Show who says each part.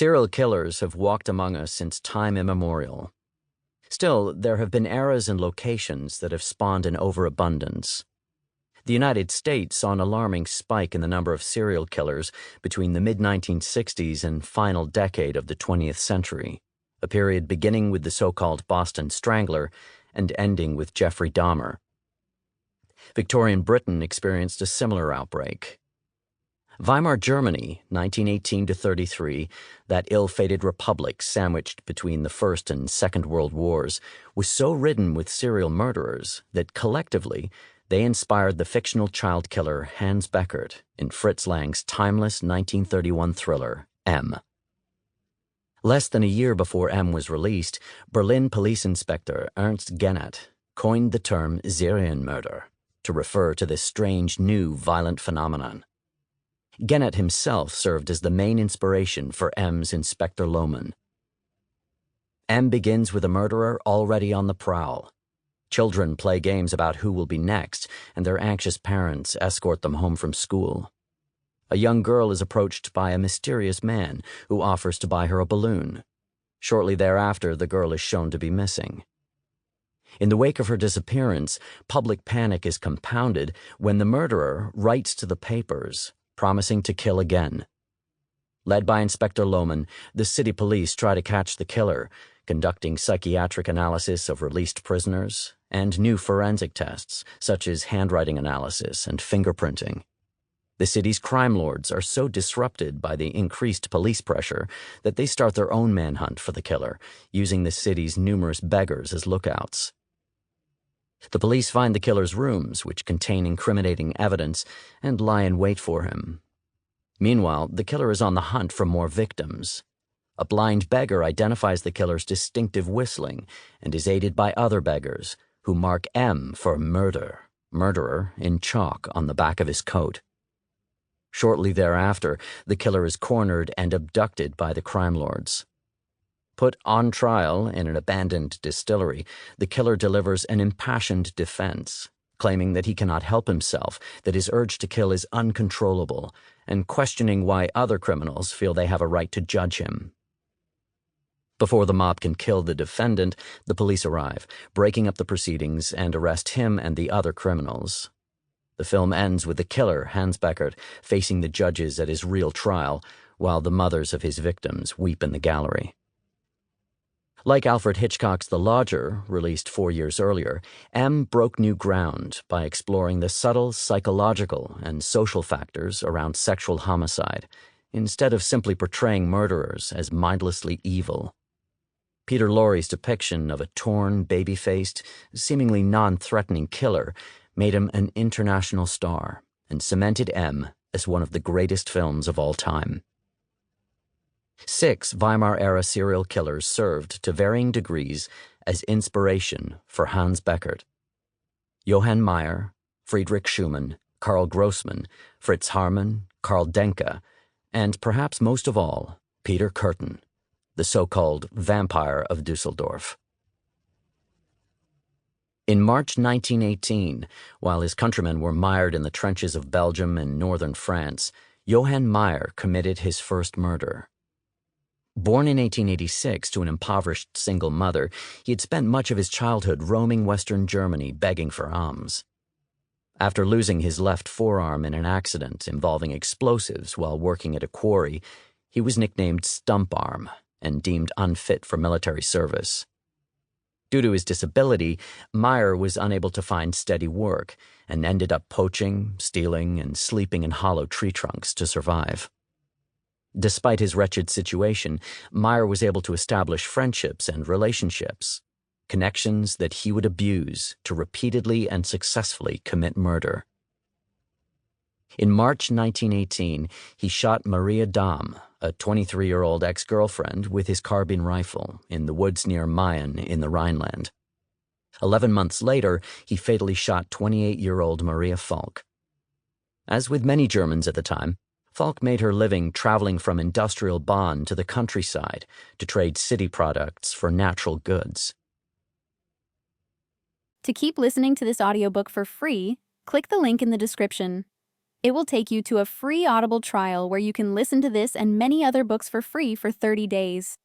Speaker 1: Serial killers have walked among us since time immemorial. Still, there have been eras and locations that have spawned an overabundance. The United States saw an alarming spike in the number of serial killers between the mid-1960s and final decade of the 20th century, a period beginning with the so-called Boston Strangler and ending with Jeffrey Dahmer. Victorian Britain experienced a similar outbreak. Weimar Germany, 1918-33, that ill-fated republic sandwiched between the First and Second World Wars, was so ridden with serial murderers that collectively they inspired the fictional child killer Hans Beckert in Fritz Lang's timeless 1931 thriller, M. Less than a year before M was released, Berlin police inspector Ernst Gennett coined the term Serienmörder to refer to this strange new violent phenomenon. Gennett himself served as the main inspiration for M's Inspector Lohmann. M begins with a murderer already on the prowl. Children play games about who will be next, and their anxious parents escort them home from school. A young girl is approached by a mysterious man who offers to buy her a balloon. Shortly thereafter, the girl is shown to be missing. In the wake of her disappearance, public panic is compounded when the murderer writes to the papers, promising to kill again. Led by Inspector Lohmann, the city police try to catch the killer, conducting psychiatric analysis of released prisoners and new forensic tests, such as handwriting analysis and fingerprinting. The city's crime lords are so disrupted by the increased police pressure that they start their own manhunt for the killer, using the city's numerous beggars as lookouts. The police find the killer's rooms, which contain incriminating evidence, and lie in wait for him. Meanwhile, the killer is on the hunt for more victims. A blind beggar identifies the killer's distinctive whistling and is aided by other beggars, who mark M for murderer, in chalk on the back of his coat. Shortly thereafter, the killer is cornered and abducted by the crime lords. Put on trial in an abandoned distillery, the killer delivers an impassioned defense, claiming that he cannot help himself, that his urge to kill is uncontrollable, and questioning why other criminals feel they have a right to judge him. Before the mob can kill the defendant, the police arrive, breaking up the proceedings and arrest him and the other criminals. The film ends with the killer, Hans Beckert, facing the judges at his real trial, while the mothers of his victims weep in the gallery. Like Alfred Hitchcock's The Lodger, released 4 years earlier, M broke new ground by exploring the subtle psychological and social factors around sexual homicide, instead of simply portraying murderers as mindlessly evil. Peter Lorre's depiction of a torn, baby-faced, seemingly non-threatening killer made him an international star and cemented M as one of the greatest films of all time. 6 Weimar-era serial killers served to varying degrees as inspiration for Hans Beckert. Johann Meyer, Friedrich Schumann, Karl Grossmann, Fritz Haarmann, Karl Denke, and perhaps most of all, Peter Kürten, the so-called vampire of Dusseldorf. In March 1918, while his countrymen were mired in the trenches of Belgium and northern France, Johann Meyer committed his first murder. Born in 1886 to an impoverished single mother, he had spent much of his childhood roaming Western Germany begging for alms. After losing his left forearm in an accident involving explosives while working at a quarry, he was nicknamed Stump Arm and deemed unfit for military service. Due to his disability, Meyer was unable to find steady work and ended up poaching, stealing, and sleeping in hollow tree trunks to survive. Despite his wretched situation, Meyer was able to establish friendships and relationships, connections that he would abuse to repeatedly and successfully commit murder. In March 1918, he shot Maria Dahm, a 23-year-old ex-girlfriend, with his carbine rifle in the woods near Mayen in the Rhineland. 11 months later, he fatally shot 28-year-old Maria Falk. As with many Germans at the time, Falk made her living traveling from industrial Bonn to the countryside to trade city products for natural goods.
Speaker 2: To keep listening to this audiobook for free, click the link in the description. It will take you to a free Audible trial where you can listen to this and many other books for free for 30 days.